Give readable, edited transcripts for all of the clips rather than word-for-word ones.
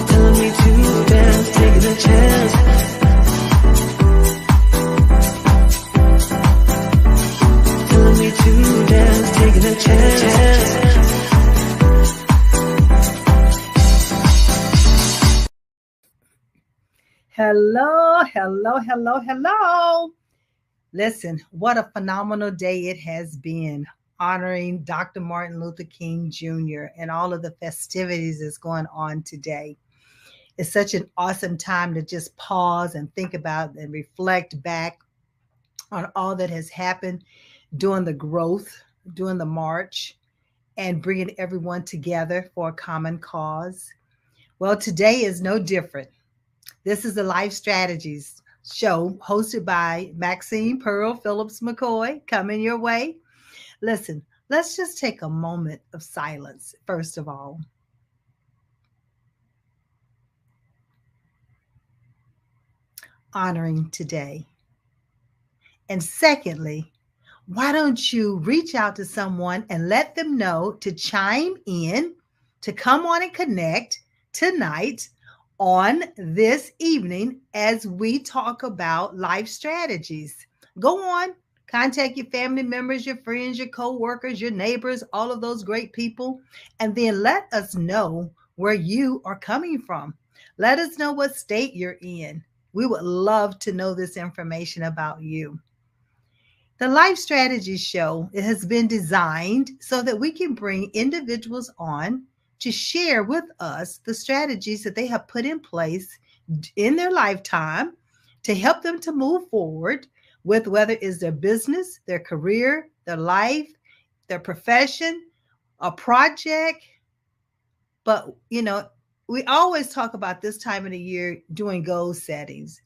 Telling me to dance, taking a chance. Telling me to dance, taking a chance. Hello, hello, hello, hello. Listen, what a phenomenal day it has been, honoring Dr. Martin Luther King Jr. and all of the festivities that's going on today. It's such an awesome time to just pause and think about and reflect back on all that has happened during the growth, during the march, and bringing everyone together for a common cause. Well, today is no different. This is the Life Strategies show hosted by Maxine, Pearl, Phillips, McCoy, coming your way. Listen, let's just take a moment of silence, first of all. Honoring today. And secondly, why don't you reach out to someone and let them know to chime in, to come on and connect tonight on this evening as we talk about life strategies. Go on, contact your family members, your friends, your co-workers, your neighbors, all of those great people, and then let us know where you are coming from. Let us know what state you're in. We would love to know this information about you. The Life Strategies show, it has been designed so that we can bring individuals on to share with us the strategies that they have put in place in their lifetime to help them to move forward with whether it's their business, their career, their life, their profession, a project. But, you know, we always talk about this time of the year doing goal settings.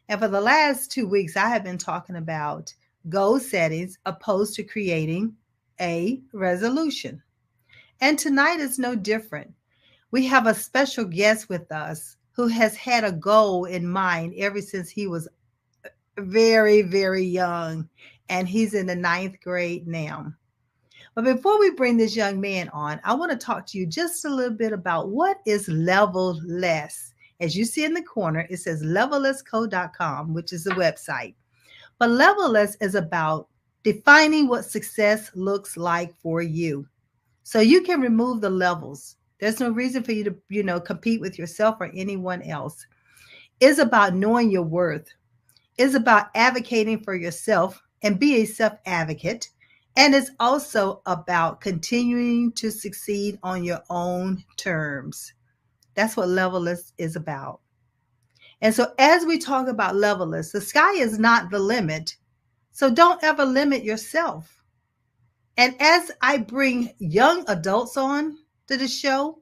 And for the last 2 weeks, I have been talking about goal settings opposed to creating a resolution. And tonight is no different. We have a special guest with us who has had a goal in mind ever since he was very, very young. And he's in the 9th grade now. But before we bring this young man on, I want to talk to you just a little bit about what is Level Less. As you see in the corner, it says levellessco.com, which is the website. But Level Less is about defining what success looks like for you. So you can remove the levels. There's no reason for you to, compete with yourself or anyone else. It's about knowing your worth. It's about advocating for yourself and be a self-advocate. And it's also about continuing to succeed on your own terms. That's what Levelless is about. And so as we talk about Levelless, the sky is not the limit. So don't ever limit yourself. And as I bring young adults on to the show,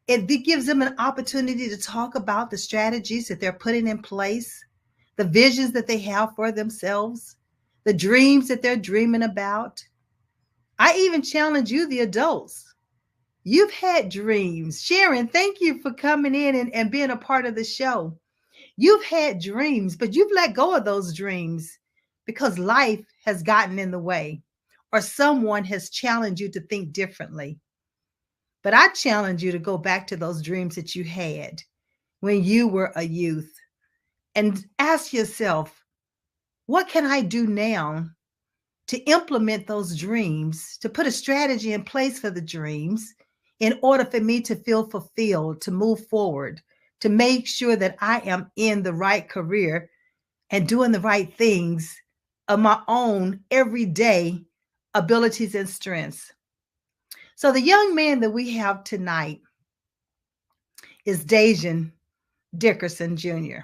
it gives them an opportunity to talk about the strategies that they're putting in place, the visions that they have for themselves, the dreams that they're dreaming about. I even challenge you, the adults. You've had dreams. Sharon, thank you for coming in and being a part of the show. You've had dreams, but you've let go of those dreams because life has gotten in the way. Or someone has challenged you to think differently. But I challenge you to go back to those dreams that you had when you were a youth and ask yourself, what can I do now to implement those dreams, to put a strategy in place for the dreams in order for me to feel fulfilled, to move forward, to make sure that I am in the right career and doing the right things of my own everyday abilities and strengths. So the young man that we have tonight is Dajeun Dickerson Jr.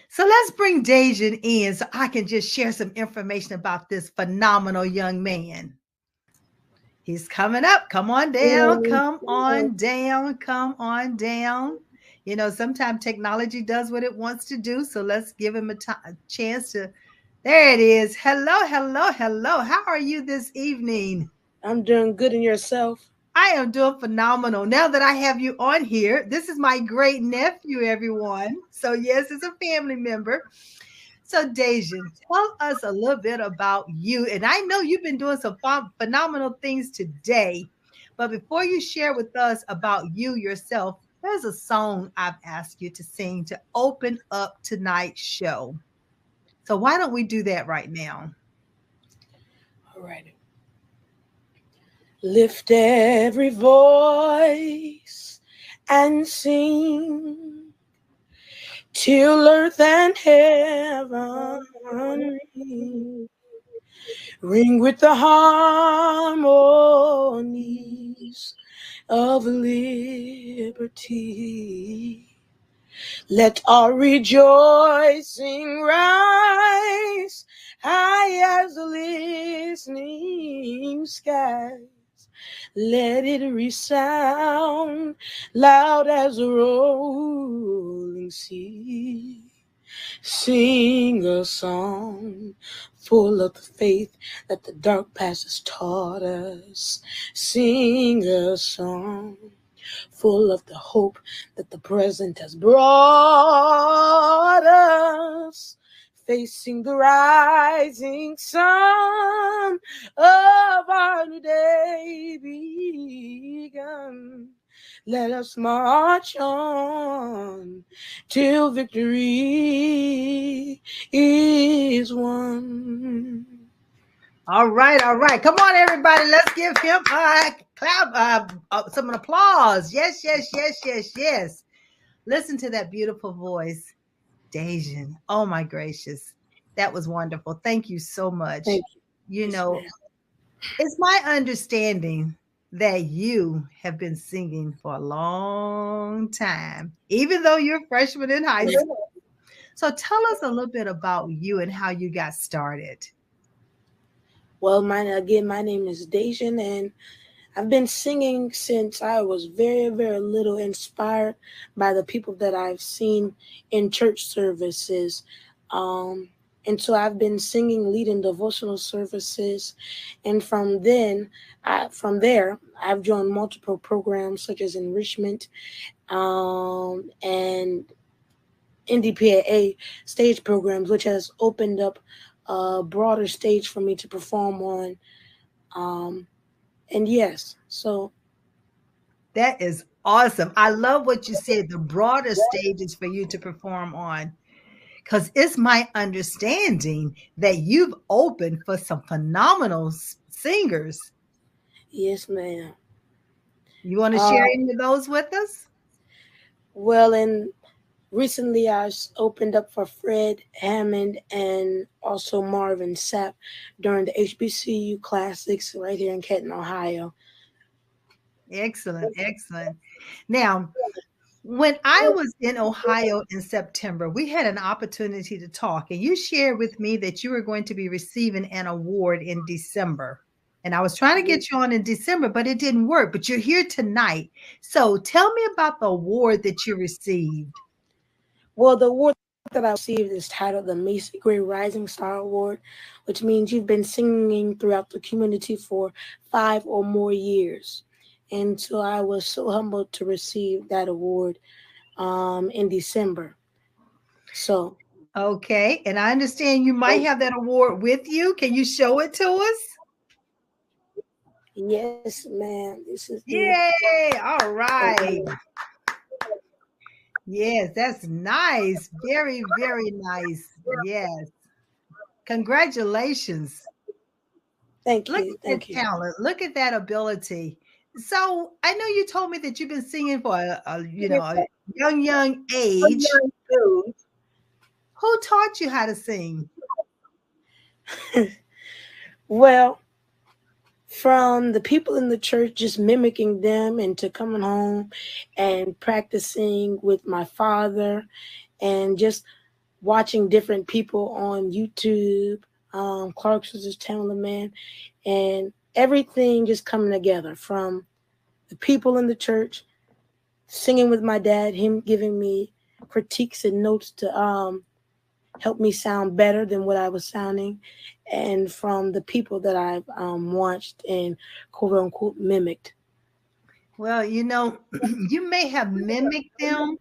So let's bring Dajeun in so I can just share some information about this phenomenal young man. He's coming up. Come on down. Come on down. Come on down. You know, sometimes technology does what it wants to do. So let's give him a chance to. There it is. Hello, hello, hello. How are you this evening? I'm doing good. And yourself? I am doing phenomenal. Now that I have you on here, this is my great nephew, everyone. So yes, it's a family member. So, Dajeun, tell us a little bit about you. And I know you've been doing some phenomenal things today. But before you share with us about you yourself, there's a song I've asked you to sing to open up tonight's show. So, why don't we do that right now? All right. Lift every voice and sing till earth and heaven ring with the harmonies of liberty. Let our rejoicing rise high as the listening skies. Let it resound loud as the rolling sea. Sing a song full of the faith that the dark past has taught us. Sing a song full of the hope that the present has brought us. Facing the rising sun of our new day begun. Let us march on till victory is won. All right, all right. Come on, everybody. Let's give him a clap, some applause. Yes, yes, yes, yes, yes. Listen to that beautiful voice, Dajeun. Oh my gracious, that was wonderful. Thank you so much. Thank you. You Yes, know, ma'am. it's my understanding that you have been singing for a long time, even though you're a freshman in high school. So tell us a little bit about you and how you got started. Well, my name is Dajeun, and I've been singing since I was very, very little, inspired by the people that I've seen in church services. Um, and so I've been singing, leading devotional services, and from there, I've joined multiple programs such as enrichment, and NDPAA stage programs, which has opened up a broader stage for me to perform on. Um, and yes, so That is awesome. I love what you said, the broader stages for you to perform on. Because it's my understanding that you've opened for some phenomenal singers. yes, ma'am. You want to share Uh, any of those with us? well, and recently opened up for Fred Hammond and also Marvin Sapp during the HBCU Classics right here in Canton, Ohio. Excellent, excellent. Now, when I was in Ohio in September, we had an opportunity to talk, and you shared with me that you were going to be receiving an award in December. And I was trying to get you on in December, but it didn't work. But you're here tonight. So tell me about the award that you received. Well, the award that I received is titled the Macy Gray Rising Star Award, which means you've been singing throughout the community for 5 or more years. And so I was so humbled to receive that award in December. So, Okay. And I understand you might have that award with you. Can you show it to us? yes, ma'am, this is the Yay. All right. award. Yes, that's nice. Very, very nice. Yes. Congratulations. Thank Look you. at that Thank you. talent. Look at that ability. So I know you told me that you've been singing for a young age. Who taught you how to sing? Well, from the people in the church, just mimicking them, and to coming home and practicing with my father, and just watching different people on YouTube, Clark's was just Tamala Man, and everything just coming together from the people in the church, singing with my dad, him giving me critiques and notes to help me sound better than what I was sounding, and from the people that I've watched and quote unquote mimicked. Well, you may have mimicked them,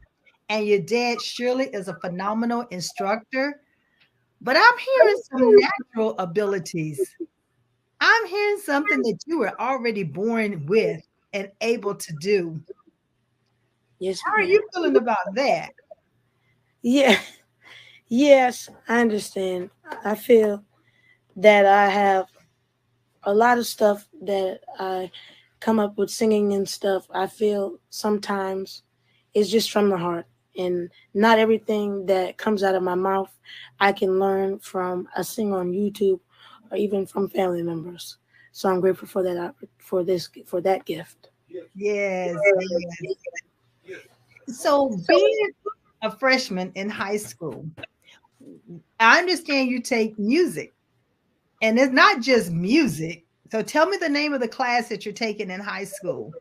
and your dad surely is a phenomenal instructor. But I'm hearing some natural abilities. I'm hearing something that you were already born with and able to do. Yes, How are ma'am. you feeling about that? Yeah. Yes, I understand. I feel that I have a lot of stuff that I come up with singing and stuff. I feel sometimes it's just from the heart. And not everything that comes out of my mouth I can learn from a singer on YouTube or even from family members. So I'm grateful for that for that gift. Yes, yes. So being a freshman in high school, I understand you take music, and it's not just music. So tell me the name of the class that you're taking in high school.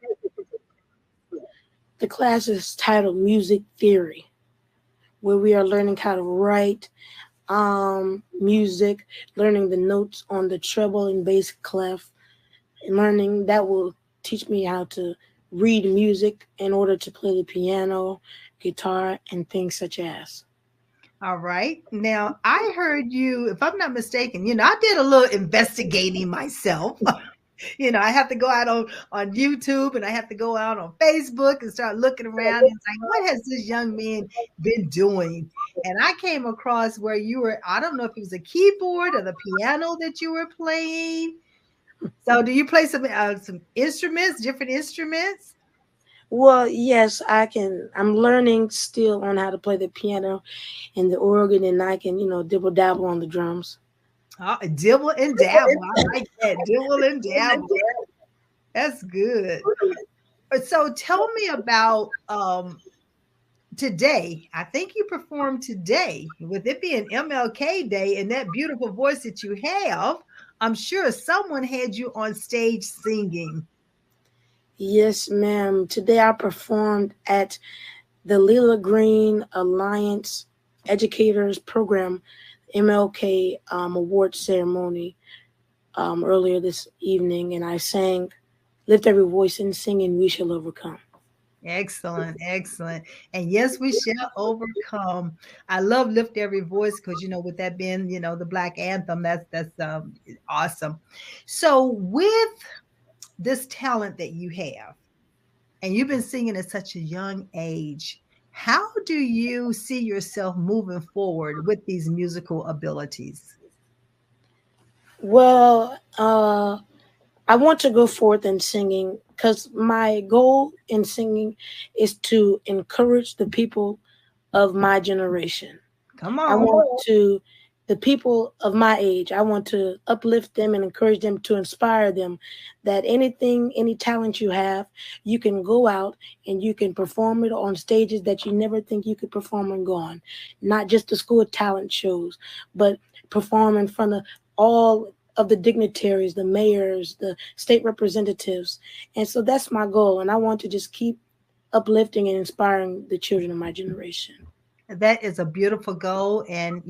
The class is titled Music Theory, where we are learning how to write music, learning the notes on the treble and bass clef, and learning that will teach me how to read music in order to play the piano, guitar, and things such as. All right. Now, I heard you, if I'm not mistaken, I did a little investigating myself. I have to go out on YouTube, and I have to go out on Facebook and start looking around and like, what has this young man been doing? And I came across where you were, I don't know if it was a keyboard or the piano that you were playing. So do you play some instruments, different instruments? Well, yes, I can. I'm learning still on how to play the piano and the organ, and I can, dibble dabble on the drums. Dibble and dabble. I like that. Dibble and dabble. That's good. So tell me about today. I think you performed today with it being MLK Day and that beautiful voice that you have. I'm sure someone had you on stage singing. Yes, ma'am. Today I performed at the Lila Green Alliance Educators Program MLK award ceremony earlier this evening, and I sang "Lift Every Voice and Sing, and We Shall Overcome." Excellent, excellent. And yes, we shall overcome. I love Lift Every Voice because with that being, the black anthem, that's awesome. So with this talent that you have, and you've been singing at such a young age, how do you see yourself moving forward with these musical abilities? Well, I want to go forth in singing because my goal in singing is to encourage the people of my generation. Come I on. want to, the people of my age, I want to uplift them and encourage them to inspire them that anything, any talent you have, you can go out and you can perform it on stages that you never think you could perform and go on. Not just the school talent shows, but perform in front of all of the dignitaries, the mayors, the state representatives. And so that's my goal. And I want to just keep uplifting and inspiring the children of my generation. That is a beautiful goal. And,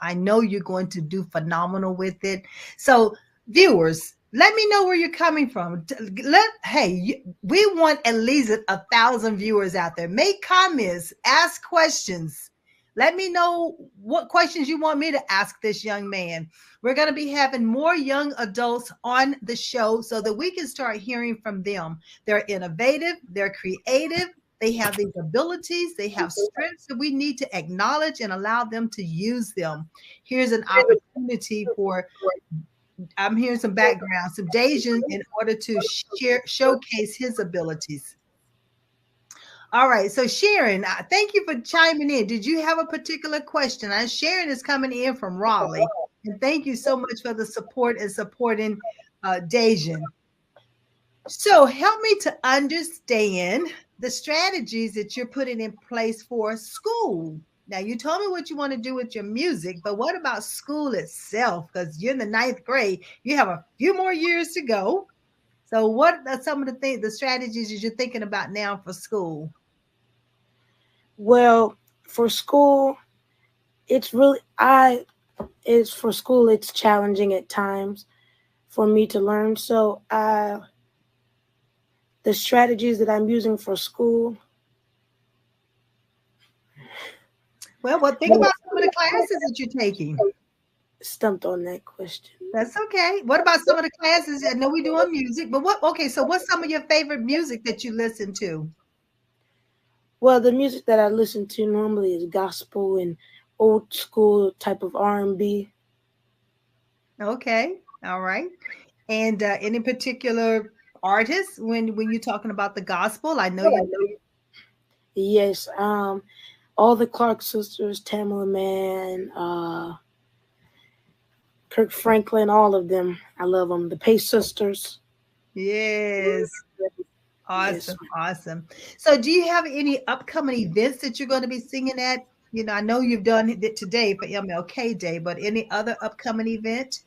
I know you're going to do phenomenal with it. So, viewers, let me know where you're coming from. We want at least 1,000 viewers out there. Make comments, ask questions. Let me know what questions you want me to ask this young man. We're going to be having more young adults on the show so that we can start hearing from them. They're innovative, they're creative, they have these abilities, they have strengths that we need to acknowledge and allow them to use them. Here's an opportunity for, I'm hearing some background, some Dajeun in order to showcase his abilities. All right, so Sharon, thank you for chiming in. Did you have a particular question? Sharon is coming in from Raleigh, and thank you so much for the support and supporting Dajeun. So help me to understand the strategies that you're putting in place for school. Now, you told me what you want to do with your music, but what about school itself? Because you're in the ninth grade, you have a few more years to go. So, what are some of the strategies that you're thinking about now for school? Well, for school, it's really I it's for school it's challenging at times for me to learn. So the strategies that I'm using for school. Well, think about some of the classes that you're taking. stumped on that question. That's okay. What about some of the classes? I know we're doing music, but what? Okay, so what's some of your favorite music that you listen to? Well, the music that I listen to normally is gospel and old school type of R&B. Okay, all right. And any particular artists when you're talking about the gospel? I know you. Yes, all the Clark sisters, Tamala Mann, Kirk Franklin, all of them. I love them. The Pace sisters. Yes. Yes. Awesome, awesome. So, do you have any upcoming events that you're going to be singing at? You know, I know you've done it today for MLK Day, but any other upcoming event?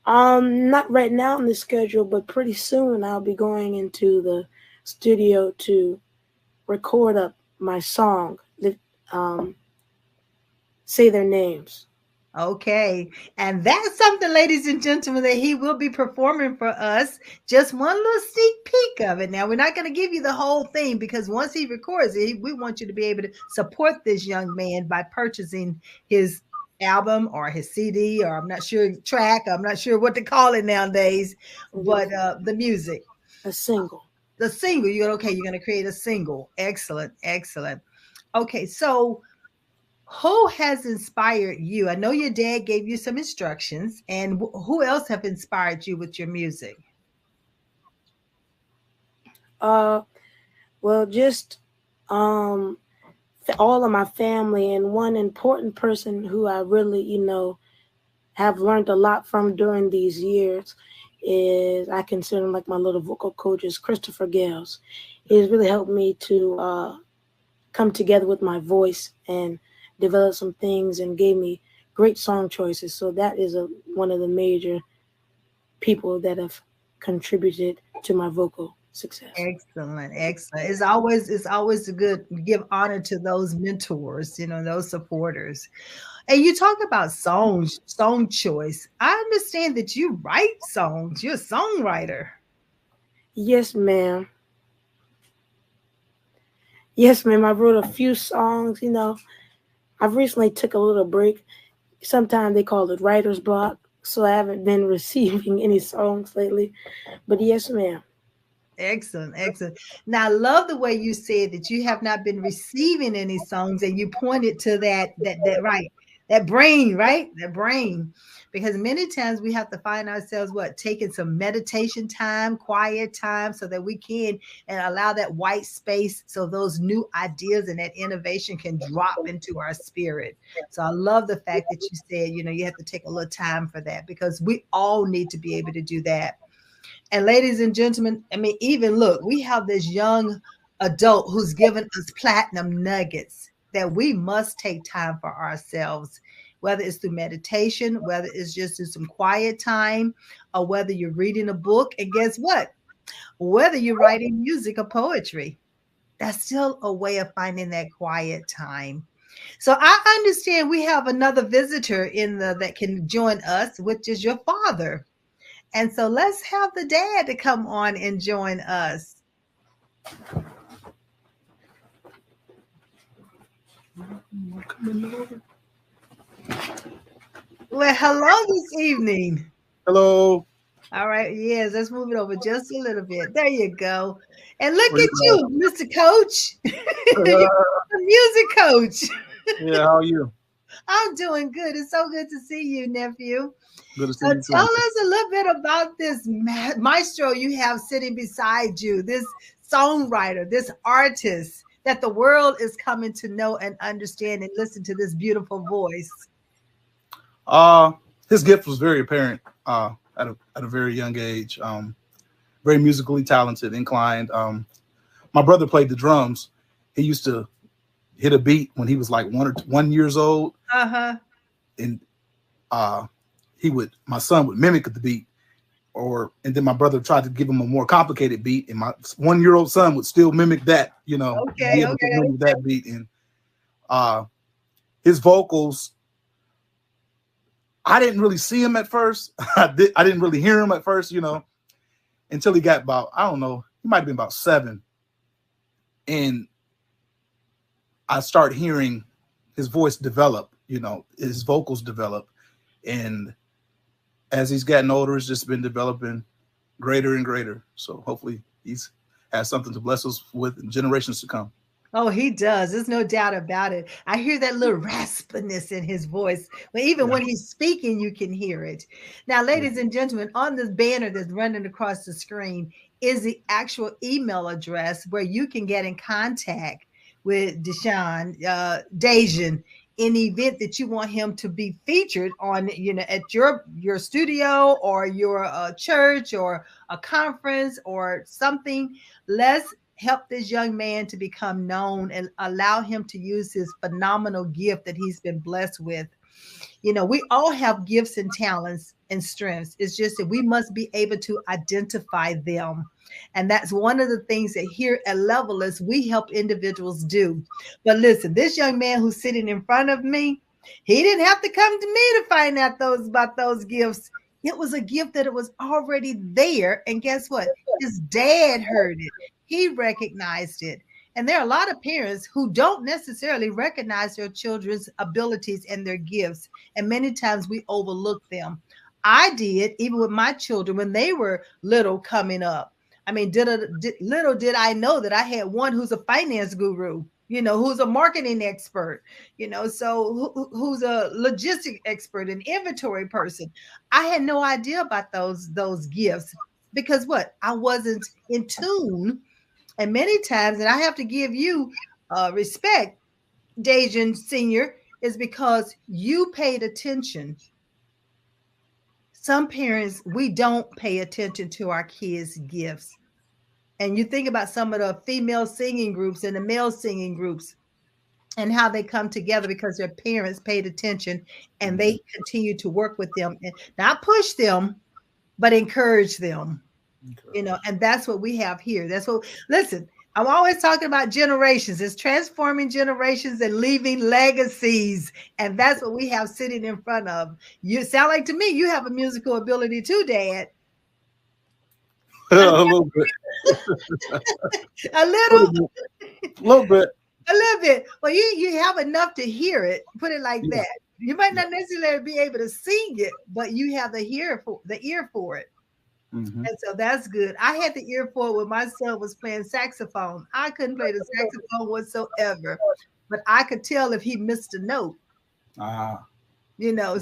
Not right now on the schedule, but pretty soon I'll be going into the studio to record up my song. Um, Say their names. Okay. And that's something, ladies and gentlemen, that he will be performing for us. Just one little sneak peek of it. Now, we're not going to give you the whole thing because once he records it, we want you to be able to support this young man by purchasing his album or his CD, or I'm not sure track. I'm not sure what to call it nowadays, but the music. A single. The single. You're okay. You're going to create a single. Excellent. Excellent. Okay. So, who has inspired you? I know your dad gave you some instructions, and who else have inspired you with your music? Well, just all of my family, and one important person who I really, have learned a lot from during these years is I consider him like my little vocal coach is Christopher Gales. He's really helped me to come together with my voice and develop some things and gave me great song choices. So that is one of the major people that have contributed to my vocal success. Excellent, excellent. It's always good to give honor to those mentors, those supporters. And you talk about song choice. I understand that you write songs. You're a songwriter. Yes, ma'am. Yes, ma'am. I wrote a few songs. I've recently took a little break. Sometimes they call it writer's block. So I haven't been receiving any songs lately. But yes, ma'am. Excellent, excellent. Now, I love the way you said that you have not been receiving any songs, and you pointed to that right, that brain, right, that brain, because many times we have to find ourselves taking some meditation time, quiet time, so that we can and allow that white space, so those new ideas and that innovation can drop into our spirit. So I love the fact that you said, you have to take a little time for that because we all need to be able to do that. And ladies and gentlemen, I mean, even look, we have this young adult who's given us platinum nuggets that we must take time for ourselves, whether it's through meditation, whether it's just through some quiet time, or whether you're reading a book. And guess what? Whether you're writing music or poetry, that's still a way of finding that quiet time. So I understand we have another visitor that can join us, which is your father. And so let's have the dad to come on and join us. Well, hello this evening. Hello. All right. Yes, let's move it over just a little bit. There you go. And look at you, Mr. Coach. You're the music coach. Yeah, how are you? I'm doing good. It's so good to see you, nephew. Good to see So you. tell us a little bit about this maestro you have sitting beside you, this songwriter, this artist that the world is coming to know and understand and listen to this beautiful voice. His gift was very apparent at a very young age. Very musically talented, inclined. My brother played the drums. He used to hit a beat when he was like 1 year old. And my son would mimic the beat, and then my brother tried to give him a more complicated beat, and my 1 year old son would still mimic that, be able to mimic that beat. And his vocals, I didn't really see him at first. I didn't really hear him at first, until he got about, I don't know, he might have been about 7. And I started hearing his voice develop. his vocals develop. And as he's gotten older, it's just been developing greater and greater. So hopefully he's has something to bless us with in generations to come. Oh, he does. There's no doubt about it. I hear that little raspiness in his voice. But even when he's speaking, you can hear it. Now, ladies and gentlemen, on this banner that's running across the screen is the actual email address where you can get in contact with Dajeun, in the event that you want him to be featured on, at your studio or your church or a conference or something. Let's help this young man to become known and allow him to use his phenomenal gift that he's been blessed with. We all have gifts and talents and strengths. It's just that we must be able to identify them. And that's one of the things that here at Levelist, we help individuals do. But listen, this young man who's sitting in front of me, he didn't have to come to me to find out about those gifts. It was a gift that it was already there. And guess what? His dad heard it. He recognized it. And there are a lot of parents who don't necessarily recognize their children's abilities and their gifts. And many times we overlook them. I did, even with my children, when they were little coming up. I mean, little did I know that I had one who's a finance guru, who's a marketing expert, so who's a logistic expert, an inventory person. I had no idea about those gifts because I wasn't in tune. And many times, and I have to give you respect, Dajeun Sr., is because you paid attention. Some parents, we don't pay attention to our kids' gifts. And you think about some of the female singing groups and the male singing groups and how they come together because their parents paid attention and they continue to work with them and not push them, but encourage them. Okay. And that's what we have here. Listen, I'm always talking about generations. It's transforming generations and leaving legacies. And that's what we have sitting in front of. You sound like to me, you have a musical ability too, Dad. A little bit. A little bit. A little bit. Well, you have enough to hear it. Put it like that. You might not necessarily be able to sing it, but you have the ear for it. Mm-hmm. And so that's good. I had the ear for it when my son was playing saxophone. I couldn't play the saxophone whatsoever, but I could tell if he missed a note.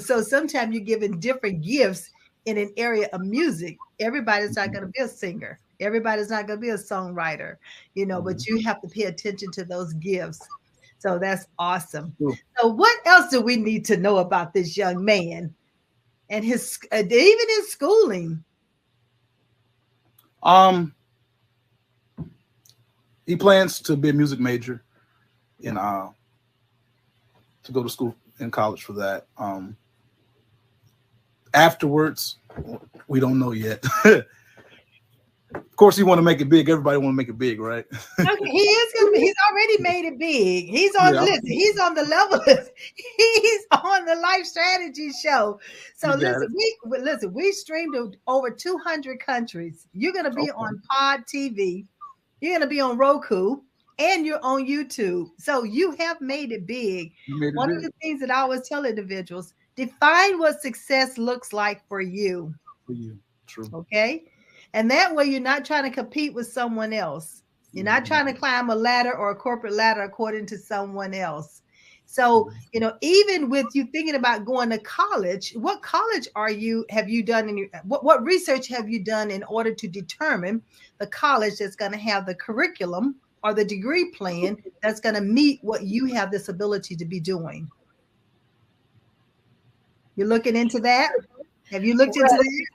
So sometimes you're given different gifts in an area of music. Everybody's not going to be a singer. Everybody's not going to be a songwriter, but you have to pay attention to those gifts. So that's awesome. Cool. So what else do we need to know about this young man and his, even his schooling? He plans to be a music major and to go to school in college for that. Afterwards, we don't know yet. Of course, you want to make it big. Everybody want to make it big, right? Okay, he is gonna be. He's already made it big. He's on the list. He's on the level. He's on the Life Strategy Show. So listen, we streamed to over 200 countries. You're gonna be on Pod TV. You're gonna be on Roku, and you're on YouTube. So you have made it big. One of the things that I always tell individuals: define what success looks like for you. For you, true. Okay. And that way you're not trying to compete with someone else. You're not trying to climb a ladder or a corporate ladder according to someone else. So, even with you thinking about going to college, what college have you done what research have you done in order to determine the college that's going to have the curriculum or the degree plan that's going to meet what you have this ability to be doing? You're looking into that? Have you looked into that?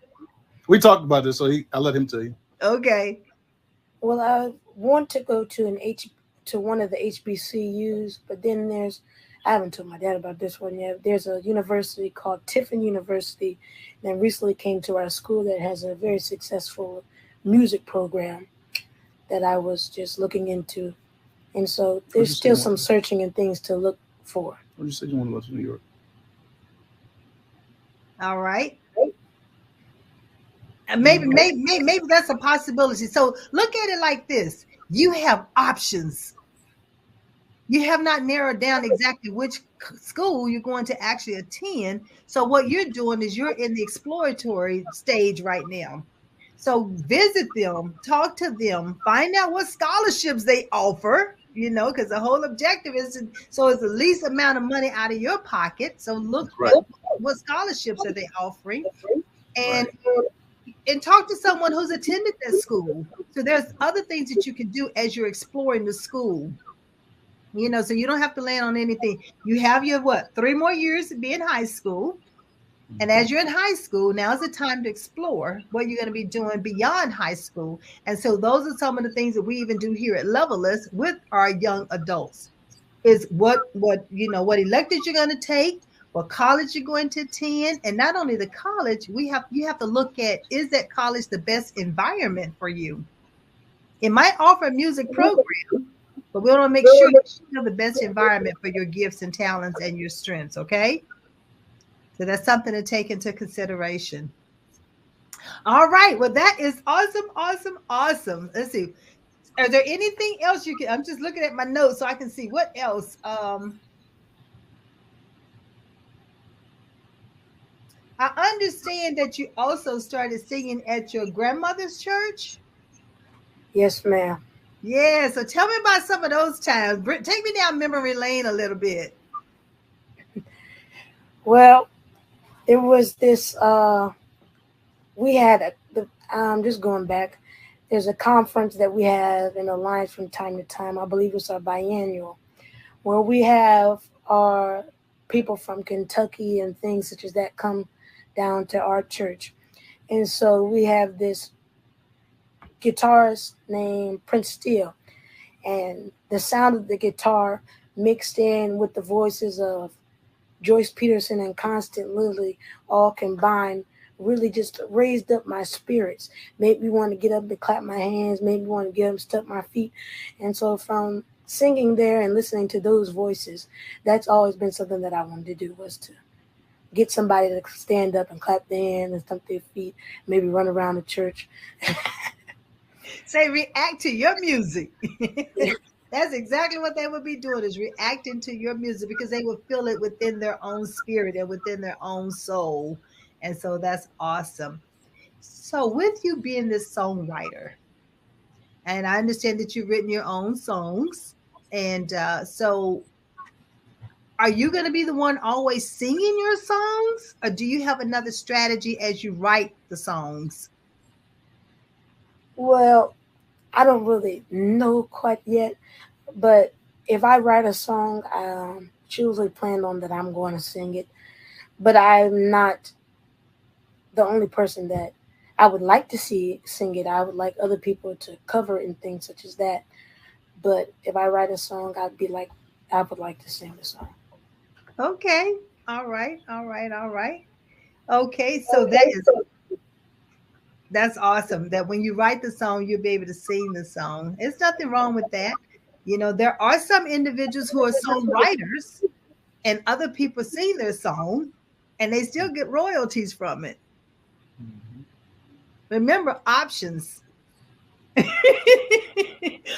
We talked about this, so I let him tell you. Okay. Well, I want to go to one of the HBCUs, but then I haven't told my dad about this one yet. There's a university called Tiffin University that recently came to our school that has a very successful music program that I was just looking into. And so there's still some searching and things to look for. What did you say you want to go to New York? All right. Maybe that's a possibility. So look at it like this. You have options. You have not narrowed down exactly which school you're going to actually attend. So what you're doing is you're in the exploratory stage right now. So visit them, talk to them, find out what scholarships they offer, because the whole objective is so it's the least amount of money out of your pocket. So look That's right. what scholarships are they offering, and Right. talk to someone who's attended that school. So there's other things that you can do as you're exploring the school. So you don't have to land on anything. You have your 3 more years to be in high school. And as you're in high school, now's the time to explore what you're going to be doing beyond high school. And so those are some of the things that we even do here at Levelist with our young adults. Is what electives you're going to take, what college you're going to attend, and not only the college, you have to look at, is that college the best environment for you? It might offer a music program, but we want to make sure you have the best environment for your gifts and talents and your strengths, okay? So that's something to take into consideration. All right. Well, that is awesome, awesome, awesome. Let's see. Are there anything else you can? I'm just looking at my notes so I can see what else. I understand that you also started singing at your grandmother's church. Yes, ma'am. Yeah. So tell me about some of those times. Take me down memory lane a little bit. Well, there was this. We had just going back. There's a conference that we have in Alliance from time to time. I believe it's our biannual, where we have our people from Kentucky and things such as that come down to our church. And so we have this guitarist named Prince Steele, and the sound of the guitar mixed in with the voices of Joyce Peterson and Constant Lily all combined really just raised up my spirits, made me want to get up and clap my hands, made me want to get up and step my feet. And so from singing there and listening to those voices, that's always been something that I wanted to do, was to get somebody to stand up and clap their hands and stomp their feet, maybe run around the church. Say react to your music. That's exactly what they would be doing, is reacting to your music, because they would feel it within their own spirit and within their own soul. And so that's awesome. So with you being this songwriter, and I understand that you've written your own songs, and so are you going to be the one always singing your songs, or do you have another strategy as you write the songs? Well, I don't really know quite yet, but if I write a song, it's usually planned on that I'm going to sing it. But I'm not the only person that I would like to see sing it. I would like other people to cover it and things such as that. But if I write a song, I would like to sing the song. Okay. All right. All right. All right. Okay. So that's awesome. That when you write the song, you'll be able to sing the song. There's nothing wrong with that. There are some individuals who are songwriters and other people sing their song and they still get royalties from it. Mhm. Remember, options. I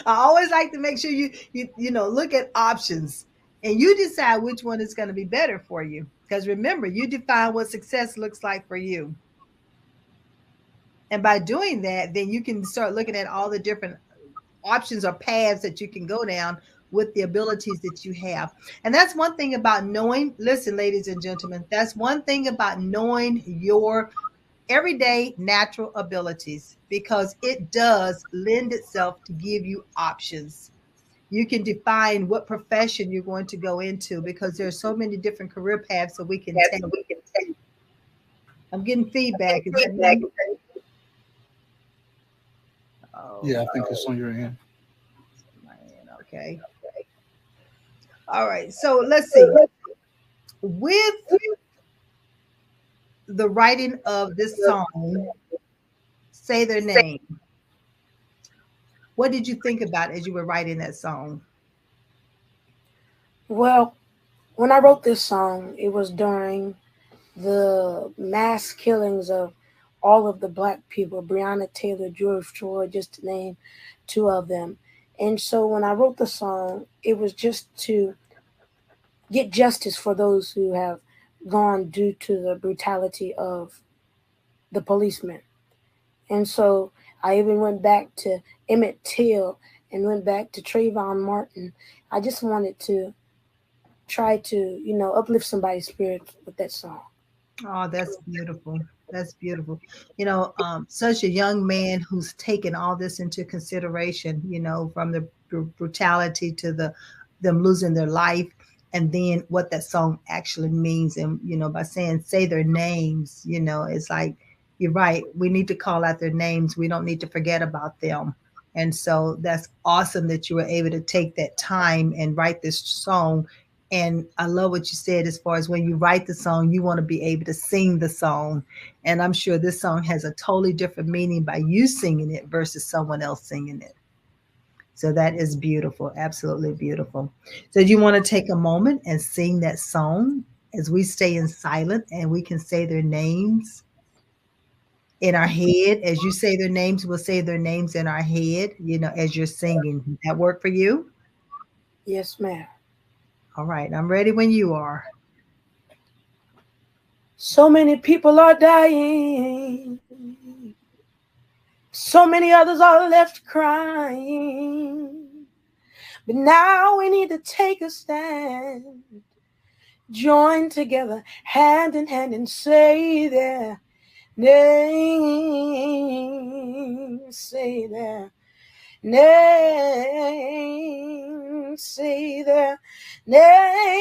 always like to make sure you look at options and you decide which one is going to be better for you. Because remember, you define what success looks like for you. And by doing that, then you can start looking at all the different options or paths that you can go down with the abilities that you have. And that's one thing about knowing, listen, ladies and gentlemen, that's one thing about knowing your everyday natural abilities, because it does lend itself to give you options. You can define what profession you're going to go into, because there's so many different career paths that we can take. I'm getting feedback. Is that me? Oh, Yeah, I think it's on your end. man. Okay. All right. So let's see. With the writing of this song, Say Their Name, what did you think about as you were writing that song? Well, when I wrote this song, it was during the mass killings of all of the black people, Breonna Taylor, George Floyd, just to name two of them. And so when I wrote the song, it was just to get justice for those who have gone due to the brutality of the policemen. And so I even went back to Emmett Till and went back to Trayvon Martin. I just wanted to try to, uplift somebody's spirit with that song. Oh, that's beautiful. That's beautiful. Such a young man who's taken all this into consideration, from the brutality to them losing their life, and then what that song actually means. And, by saying, say their names, it's like, you're right. We need to call out their names. We don't need to forget about them. And so that's awesome that you were able to take that time and write this song. And I love what you said as far as when you write the song, you want to be able to sing the song. And I'm sure this song has a totally different meaning by you singing it versus someone else singing it. So that is beautiful. Absolutely beautiful. So do you want to take a moment and sing that song as we stay in silent and we can say their names in our head? As you say their names, we'll say their names in our head, as you're singing. Does that work for you? Yes, ma'am. All right. I'm ready when you are. So many people are dying. So many others are left crying. But now we need to take a stand. Join together, hand in hand, and say their names. Say their names. Say their names.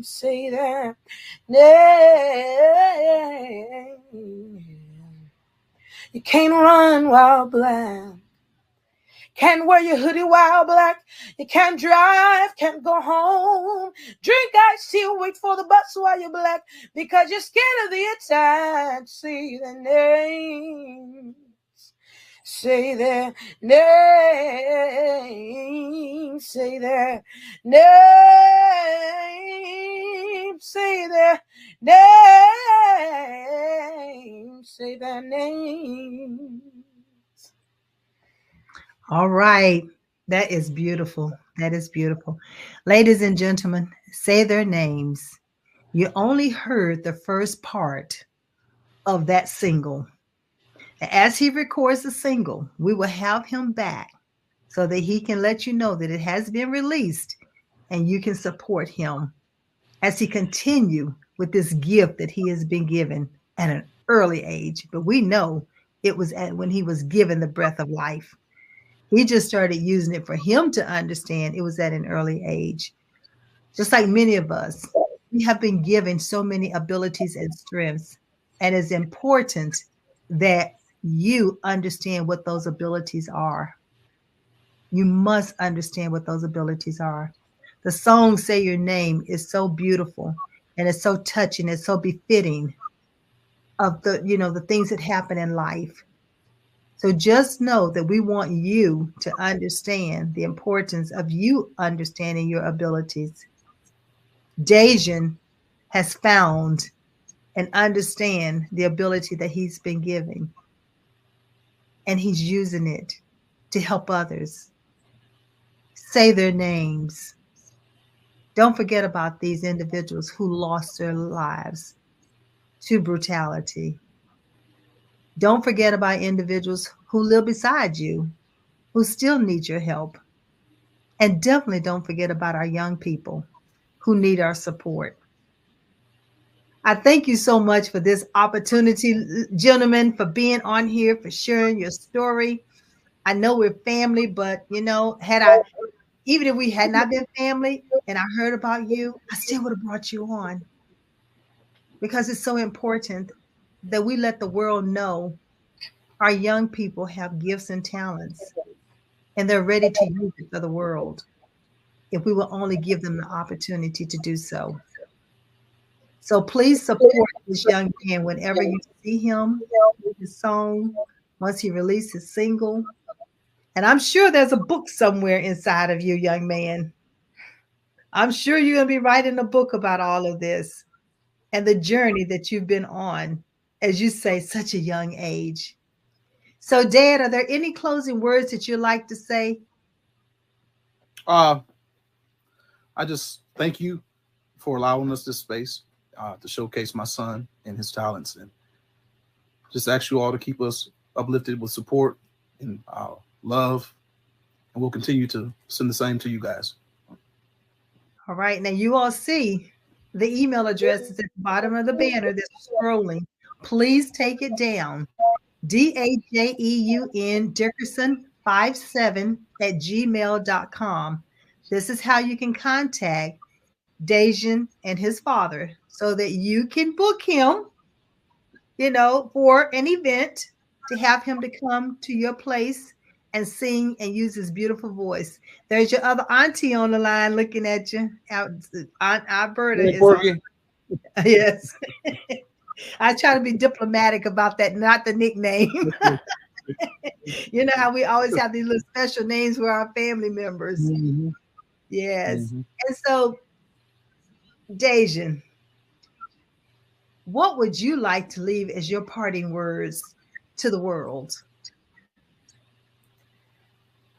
Say their names. You can't run while black. Can't wear your hoodie while black. You can't drive, can't go home. Drink iced tea, wait for the bus while you're black. Because you're scared of the attack. Say their names. Say their names. Say their names. Say their names. Say their names. All right. That is beautiful. That is beautiful. Ladies and gentlemen, say their names. You only heard the first part of that single. As he records the single, we will have him back so that he can let you know that it has been released and you can support him as he continue with this gift that he has been given at an early age. But we know it was when he was given the breath of life. He just started using it for him to understand it was at an early age. Just like many of us, we have been given so many abilities and strengths. And it's important that you understand what those abilities are. You must understand what those abilities are. The song Say Your Name is so beautiful and it's so touching, it's so befitting of the things that happen in life. So just know that we want you to understand the importance of you understanding your abilities. Dajeun has found and understand the ability that he's been given, and he's using it to help others. Say their names. Don't forget about these individuals who lost their lives to brutality. Don't forget about individuals who live beside you, who still need your help. And definitely don't forget about our young people who need our support. I thank you so much for this opportunity, gentlemen, for being on here, for sharing your story. I know we're family, but even if we had not been family and I heard about you, I still would have brought you on because it's so important that we let the world know our young people have gifts and talents and they're ready to use it for the world if we will only give them the opportunity to do so. So please support this young man whenever you see him with his song, once he releases his single. And I'm sure there's a book somewhere inside of you, young man. I'm sure you're going to be writing a book about all of this and the journey that you've been on, as you say, such a young age. So, Dad, are there any closing words that you'd like to say? I just thank you for allowing us this space to showcase my son and his talents, and just ask you all to keep us uplifted with support and love, and we'll continue to send the same to you guys. All right. Now, you all see the email address is at the bottom of the banner that's scrolling. Please take it down. Dajeun Dickerson 57@gmail.com. This is how you can contact Dajeun and his father so that you can book him, for an event to have him to come to your place and sing and use his beautiful voice. There's your other auntie on the line looking at you. Aunt Alberta is on. Yes. I try to be diplomatic about that, not the nickname. You know how we always have these little special names for our family members. Mm-hmm. Yes. Mm-hmm. And so, Dajeun, what would you like to leave as your parting words to the world?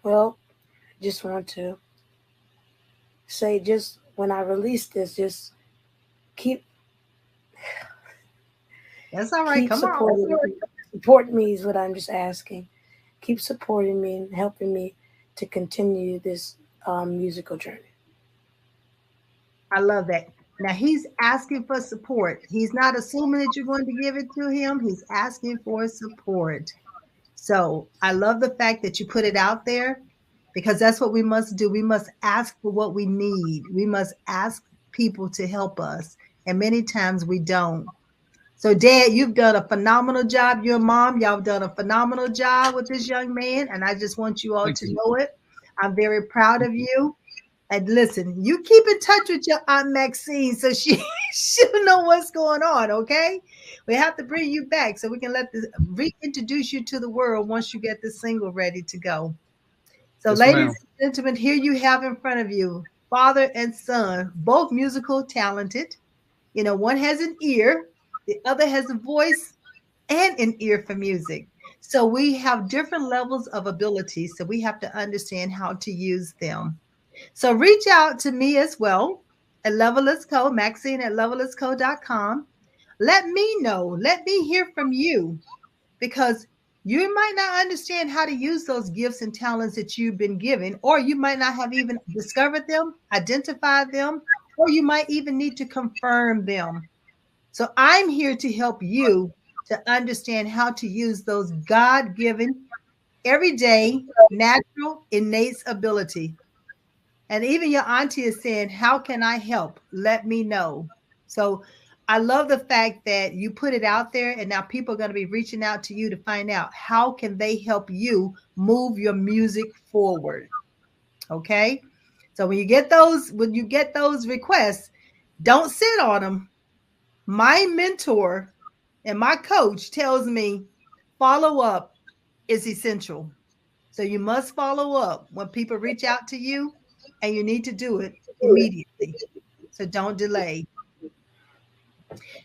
Well, just want to say, just when I release this, just keep That's all right. Come supporting on. me. Support me is what I'm just asking. Keep supporting me and helping me to continue this musical journey. I love that. Now he's asking for support. He's not assuming that you're going to give it to him. He's asking for support. So I love the fact that you put it out there, because that's what we must do. We must ask for what we need. We must ask people to help us. And many times we don't. So, Dad, you've done a phenomenal job. Your mom, y'all have done a phenomenal job with this young man. And I just want you all Thank to you. know it. I'm very proud of you. And listen, you keep in touch with your Aunt Maxine so she'll know what's going on, okay? We have to bring you back so we can reintroduce you to the world once you get the single ready to go. So, Yes, ladies ma'am. and gentlemen, here you have in front of you father and son, both musical talented. One has an ear, the other has a voice and an ear for music. So we have different levels of ability. So we have to understand how to use them. So reach out to me as well at Levelist Co, Maxine at levelistco.com. Let me know. Let me hear from you, because you might not understand how to use those gifts and talents that you've been given, or you might not have even discovered them, identified them, or you might even need to confirm them. So I'm here to help you to understand how to use those God-given, everyday, natural, innate ability. And even your auntie is saying, how can I help? Let me know. So I love the fact that you put it out there, and now people are going to be reaching out to you to find out how can they help you move your music forward. Okay. So when you get those requests, don't sit on them. My mentor and my coach tells me follow up is essential. So you must follow up when people reach out to you, and you need to do it immediately. So don't delay.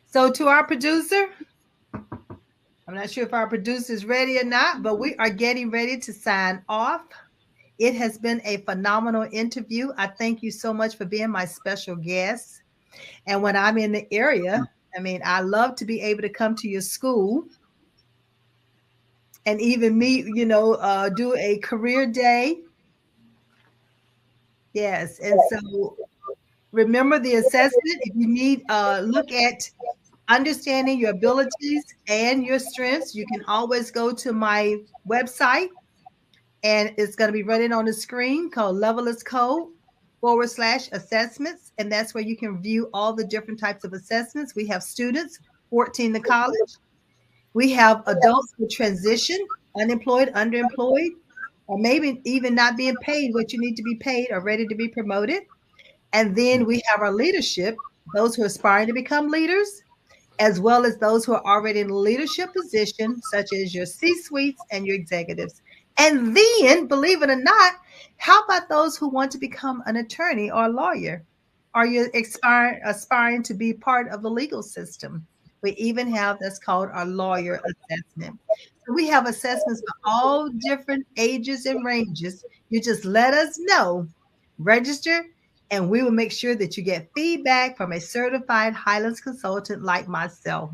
So to our producer, I'm not sure if our producer is ready or not, but we are getting ready to sign off. It has been a phenomenal interview. I thank you so much for being my special guest. And when I'm in the area, I love to be able to come to your school and even meet, do a career day. Yes. And so remember the assessment. If you need look at understanding your abilities and your strengths, you can always go to my website, and it's going to be running on the screen, called Levelist Co /assessments. And that's where you can view all the different types of assessments. We have students 14 to college. We have adults who transition, unemployed, underemployed, or maybe even not being paid what you need to be paid or ready to be promoted. And then we have our leadership, those who are aspiring to become leaders, as well as those who are already in leadership positions, such as your C-suites and your executives. And then, believe it or not, how about those who want to become an attorney or a lawyer? Are you aspiring to be part of the legal system? We even have that's called our lawyer assessment. So we have assessments for all different ages and ranges. You just let us know, register, and we will make sure that you get feedback from a certified Highlands consultant like myself.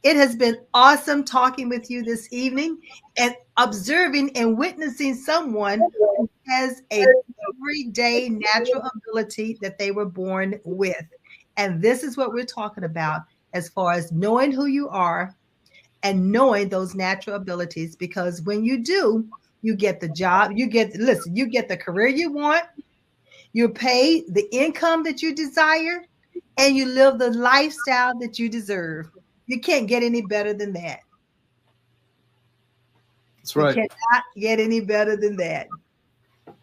It has been awesome talking with you this evening and observing and witnessing someone who has a everyday natural ability that they were born with. And this is what we're talking about as far as knowing who you are and knowing those natural abilities, because when you do, you get the job, you get the career you want, you pay the income that you desire, and you live the lifestyle that you deserve. You can't get any better than that. That's right. You cannot get any better than that.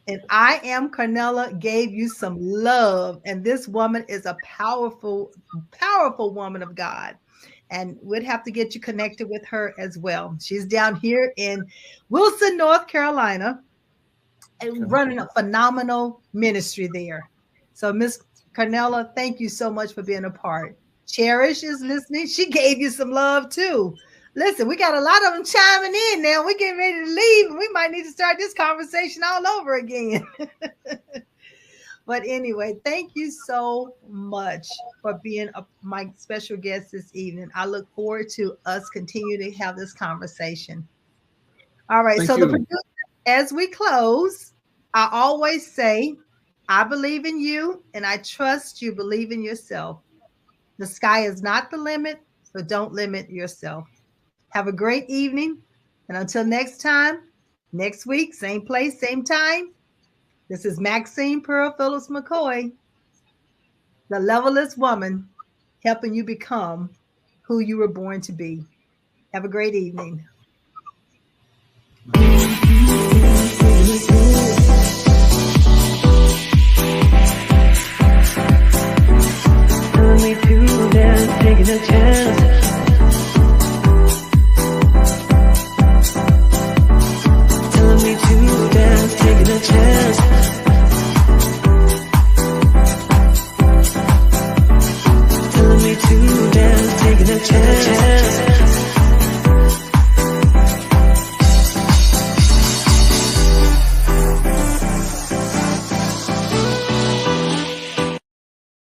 And I am Carnella gave you some love. And this woman is a powerful, powerful woman of God. And we'd have to get you connected with her as well. She's down here in Wilson, North Carolina, and running a phenomenal ministry there. So Miss Carnella, thank you so much for being a part. Cherish is listening. She gave you some love too. Listen, we got a lot of them chiming in now. We're getting ready to leave, and we might need to start this conversation all over again. But anyway, thank you so much for being my special guest this evening. I look forward to us continuing to have this conversation. All right. So the producer, as we close, I always say, I believe in you and I trust you believe in yourself. The sky is not the limit, so don't limit yourself. Have a great evening. And until next time, next week, same place, same time. This is Maxine Pearl Phillips McCoy, the Levelist Woman, helping you become who you were born to be. Have a great evening. Telling me to dance, taking a chance.